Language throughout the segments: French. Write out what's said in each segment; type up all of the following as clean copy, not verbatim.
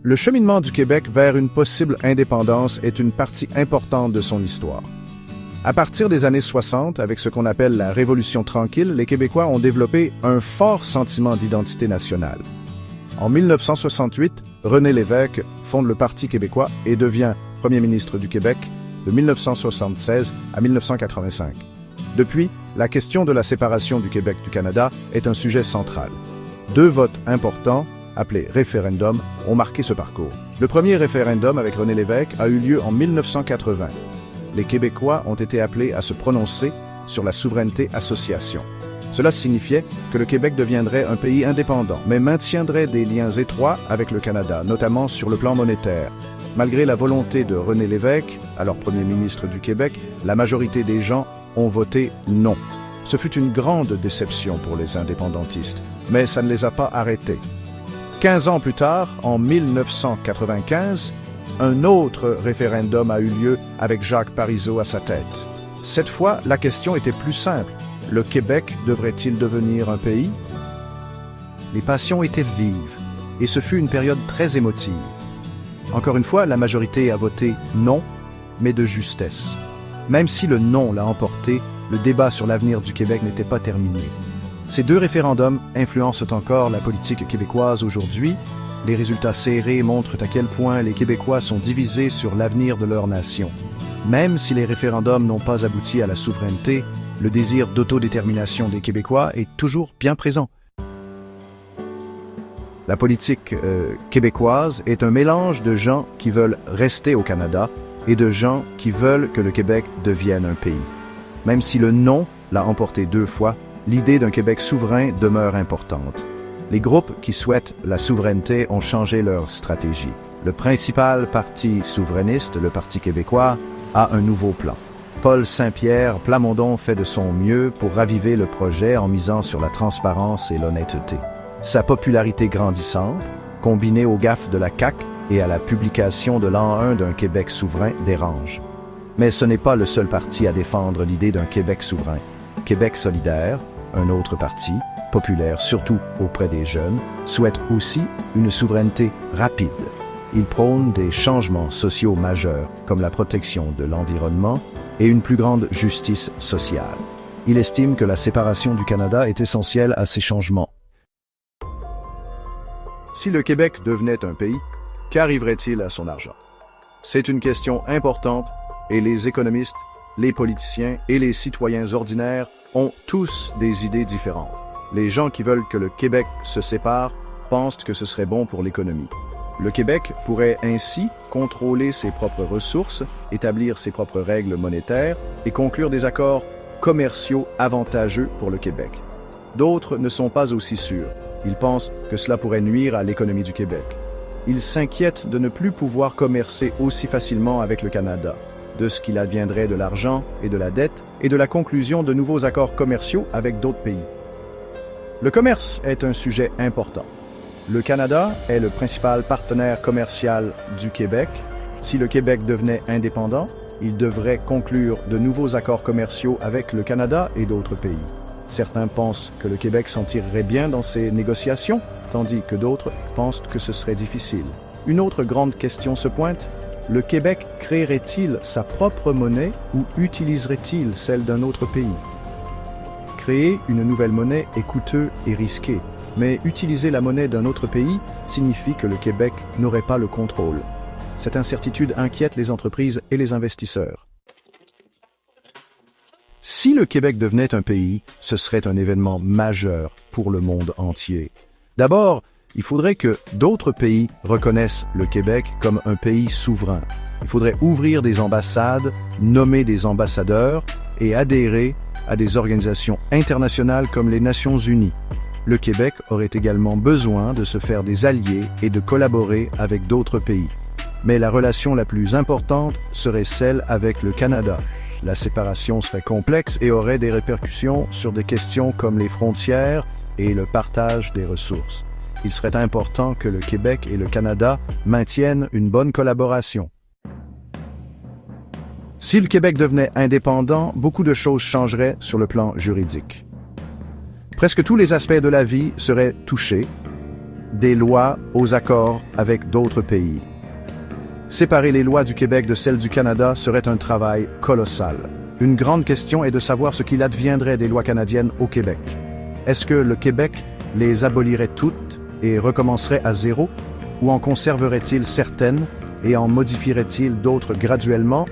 Le cheminement du Québec vers une possible indépendance est une partie importante de son histoire. À partir des années 60, avec ce qu'on appelle la Révolution tranquille, les Québécois ont développé un fort sentiment d'identité nationale. En 1968, René Lévesque fonde le Parti québécois et devient premier ministre du Québec de 1976 à 1985. Depuis, la question de la séparation du Québec du Canada est un sujet central. 2 votes importants, appelés référendums, ont marqué ce parcours. Le premier référendum avec René Lévesque a eu lieu en 1980. Les Québécois ont été appelés à se prononcer sur la souveraineté association. Cela signifiait que le Québec deviendrait un pays indépendant, mais maintiendrait des liens étroits avec le Canada, notamment sur le plan monétaire. Malgré la volonté de René Lévesque, alors premier ministre du Québec, la majorité des gens ont voté non. Ce fut une grande déception pour les indépendantistes, mais ça ne les a pas arrêtés. 15 ans plus tard, en 1995, un autre référendum a eu lieu avec Jacques Parizeau à sa tête. Cette fois, la question était plus simple. Le Québec devrait-il devenir un pays? Les passions étaient vives, et ce fut une période très émotive. Encore une fois, la majorité a voté non, mais de justesse. Même si le non l'a emporté, le débat sur l'avenir du Québec n'était pas terminé. Ces 2 référendums influencent encore la politique québécoise aujourd'hui. Les résultats serrés montrent à quel point les Québécois sont divisés sur l'avenir de leur nation. Même si les référendums n'ont pas abouti à la souveraineté, le désir d'autodétermination des Québécois est toujours bien présent. La politique québécoise est un mélange de gens qui veulent rester au Canada et de gens qui veulent que le Québec devienne un pays. Même si le non l'a emporté 2 fois, l'idée d'un Québec souverain demeure importante. Les groupes qui souhaitent la souveraineté ont changé leur stratégie. Le principal parti souverainiste, le Parti québécois, a un nouveau plan. Paul Saint-Pierre Plamondon fait de son mieux pour raviver le projet en misant sur la transparence et l'honnêteté. Sa popularité grandissante, combinée aux gaffes de la CAQ et à la publication de l'an 1 d'un Québec souverain, dérange. Mais ce n'est pas le seul parti à défendre l'idée d'un Québec souverain. Québec solidaire, un autre parti, populaire surtout auprès des jeunes, souhaite aussi une souveraineté rapide. Il prône des changements sociaux majeurs comme la protection de l'environnement et une plus grande justice sociale. Il estime que la séparation du Canada est essentielle à ces changements. Si le Québec devenait un pays, qu'arriverait-il à son argent? C'est une question importante et les économistes, les politiciens et les citoyens ordinaires ont tous des idées différentes. Les gens qui veulent que le Québec se sépare pensent que ce serait bon pour l'économie. Le Québec pourrait ainsi contrôler ses propres ressources, établir ses propres règles monétaires et conclure des accords commerciaux avantageux pour le Québec. D'autres ne sont pas aussi sûrs. Ils pensent que cela pourrait nuire à l'économie du Québec. Ils s'inquiètent de ne plus pouvoir commercer aussi facilement avec le Canada, de ce qu'il adviendrait de l'argent et de la dette et de la conclusion de nouveaux accords commerciaux avec d'autres pays. Le commerce est un sujet important. Le Canada est le principal partenaire commercial du Québec. Si le Québec devenait indépendant, il devrait conclure de nouveaux accords commerciaux avec le Canada et d'autres pays. Certains pensent que le Québec s'en tirerait bien dans ces négociations, tandis que d'autres pensent que ce serait difficile. Une autre grande question se pointe. Le Québec créerait-il sa propre monnaie ou utiliserait-il celle d'un autre pays? Créer une nouvelle monnaie est coûteux et risqué, mais utiliser la monnaie d'un autre pays signifie que le Québec n'aurait pas le contrôle. Cette incertitude inquiète les entreprises et les investisseurs. Si le Québec devenait un pays, ce serait un événement majeur pour le monde entier. D'abord, il faudrait que d'autres pays reconnaissent le Québec comme un pays souverain. Il faudrait ouvrir des ambassades, nommer des ambassadeurs et adhérer à des organisations internationales comme les Nations Unies. Le Québec aurait également besoin de se faire des alliés et de collaborer avec d'autres pays. Mais la relation la plus importante serait celle avec le Canada. La séparation serait complexe et aurait des répercussions sur des questions comme les frontières et le partage des ressources. Il serait important que le Québec et le Canada maintiennent une bonne collaboration. Si le Québec devenait indépendant, beaucoup de choses changeraient sur le plan juridique. Presque tous les aspects de la vie seraient touchés. des lois aux accords avec d'autres pays. Séparer les lois du Québec de celles du Canada serait un travail colossal. Une grande question est de savoir ce qu'il adviendrait des lois canadiennes au Québec. Est-ce que le Québec les abolirait toutes et recommencerait à zéro? Ou en conserverait-il certaines et en modifierait-il d'autres graduellement?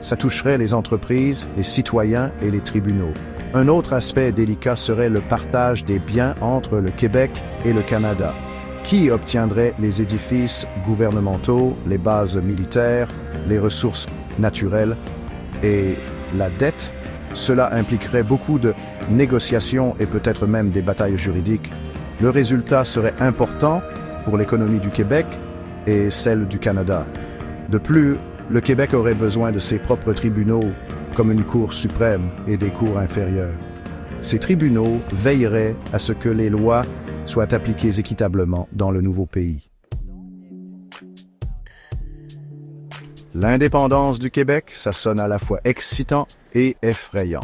Ça toucherait les entreprises, les citoyens et les tribunaux. Un autre aspect délicat serait le partage des biens entre le Québec et le Canada. Qui obtiendrait les édifices gouvernementaux, les bases militaires, les ressources naturelles et la dette? Cela impliquerait beaucoup de négociations et peut-être même des batailles juridiques. Le résultat serait important pour l'économie du Québec et celle du Canada. De plus, le Québec aurait besoin de ses propres tribunaux, comme une cour suprême et des cours inférieures. Ces tribunaux veilleraient à ce que les lois soient appliquées équitablement dans le nouveau pays. L'indépendance du Québec, ça sonne à la fois excitant et effrayant.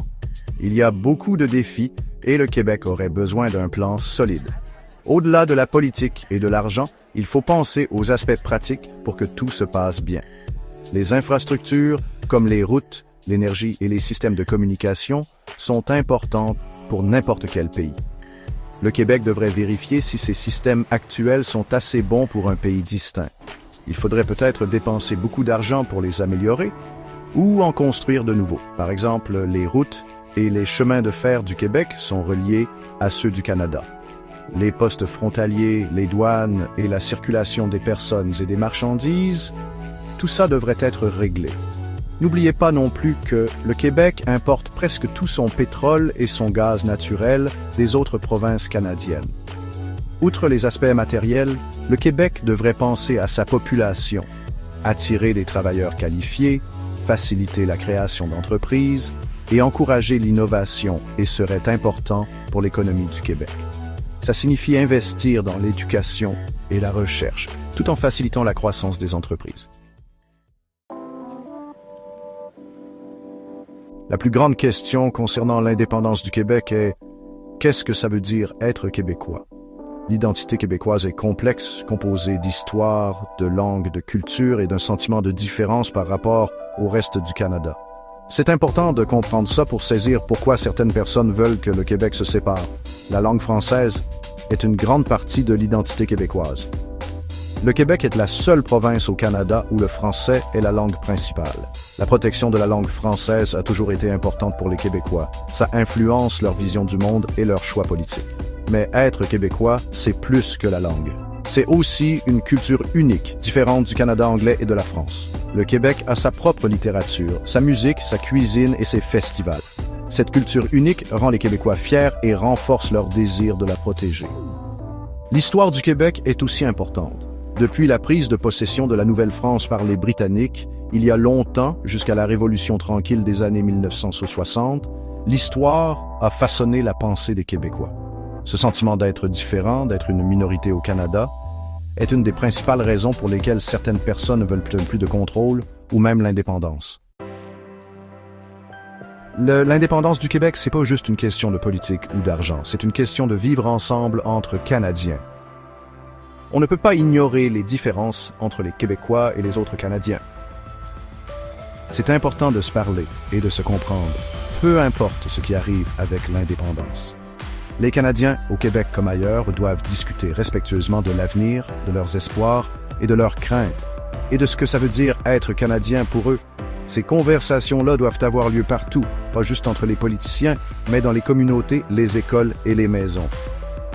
Il y a beaucoup de défis et le Québec aurait besoin d'un plan solide. Au-delà de la politique et de l'argent, il faut penser aux aspects pratiques pour que tout se passe bien. Les infrastructures, comme les routes, l'énergie et les systèmes de communication, sont importantes pour n'importe quel pays. Le Québec devrait vérifier si ces systèmes actuels sont assez bons pour un pays distinct. Il faudrait peut-être dépenser beaucoup d'argent pour les améliorer ou en construire de nouveaux. Par exemple, les routes et les chemins de fer du Québec sont reliés à ceux du Canada. Les postes frontaliers, les douanes et la circulation des personnes et des marchandises, tout ça devrait être réglé. N'oubliez pas non plus que le Québec importe presque tout son pétrole et son gaz naturel des autres provinces canadiennes. Outre les aspects matériels, le Québec devrait penser à sa population, attirer des travailleurs qualifiés, faciliter la création d'entreprises et encourager l'innovation et serait important pour l'économie du Québec. Ça signifie investir dans l'éducation et la recherche, tout en facilitant la croissance des entreprises. La plus grande question concernant l'indépendance du Québec est « Qu'est-ce que ça veut dire être québécois ?» L'identité québécoise est complexe, composée d'histoire, de langue, de culture et d'un sentiment de différence par rapport au reste du Canada. C'est important de comprendre ça pour saisir pourquoi certaines personnes veulent que le Québec se sépare. La langue française est une grande partie de l'identité québécoise. Le Québec est la seule province au Canada où le français est la langue principale. La protection de la langue française a toujours été importante pour les Québécois. Ça influence leur vision du monde et leurs choix politiques. Mais être québécois, c'est plus que la langue. C'est aussi une culture unique, différente du Canada anglais et de la France. Le Québec a sa propre littérature, sa musique, sa cuisine et ses festivals. Cette culture unique rend les Québécois fiers et renforce leur désir de la protéger. L'histoire du Québec est aussi importante. Depuis la prise de possession de la Nouvelle-France par les Britanniques, il y a longtemps, jusqu'à la Révolution tranquille des années 1960, l'histoire a façonné la pensée des Québécois. Ce sentiment d'être différent, d'être une minorité au Canada, est une des principales raisons pour lesquelles certaines personnes ne veulent plus de contrôle ou même l'indépendance. L'indépendance du Québec, c'est pas juste une question de politique ou d'argent, c'est une question de vivre ensemble entre Canadiens. On ne peut pas ignorer les différences entre les Québécois et les autres Canadiens. C'est important de se parler et de se comprendre, peu importe ce qui arrive avec l'indépendance. Les Canadiens, au Québec comme ailleurs, doivent discuter respectueusement de l'avenir, de leurs espoirs et de leurs craintes, et de ce que ça veut dire être Canadien pour eux. Ces conversations-là doivent avoir lieu partout, pas juste entre les politiciens, mais dans les communautés, les écoles et les maisons.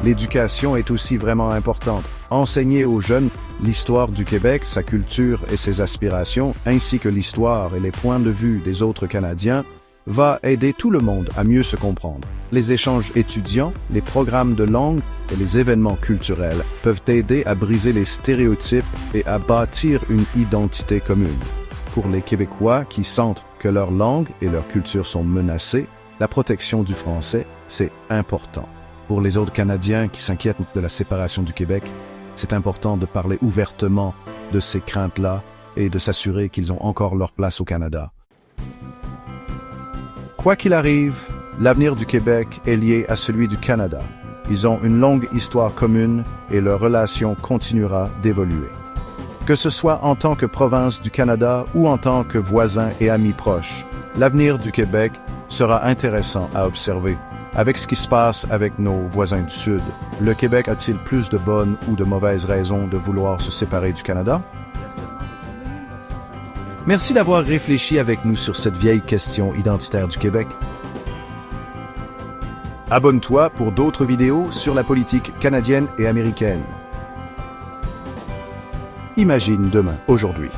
L'éducation est aussi vraiment importante. Enseigner aux jeunes l'histoire du Québec, sa culture et ses aspirations, ainsi que l'histoire et les points de vue des autres Canadiens, va aider tout le monde à mieux se comprendre. Les échanges étudiants, les programmes de langue et les événements culturels peuvent aider à briser les stéréotypes et à bâtir une identité commune. Pour les Québécois qui sentent que leur langue et leur culture sont menacées, la protection du français, c'est important. Pour les autres Canadiens qui s'inquiètent de la séparation du Québec, c'est important de parler ouvertement de ces craintes-là et de s'assurer qu'ils ont encore leur place au Canada. Quoi qu'il arrive, l'avenir du Québec est lié à celui du Canada. Ils ont une longue histoire commune et leur relation continuera d'évoluer. Que ce soit en tant que province du Canada ou en tant que voisins et amis proches, l'avenir du Québec sera intéressant à observer. Avec ce qui se passe avec nos voisins du Sud, le Québec a-t-il plus de bonnes ou de mauvaises raisons de vouloir se séparer du Canada? Merci d'avoir réfléchi avec nous sur cette vieille question identitaire du Québec. Abonne-toi pour d'autres vidéos sur la politique canadienne et américaine. Imagine demain, aujourd'hui.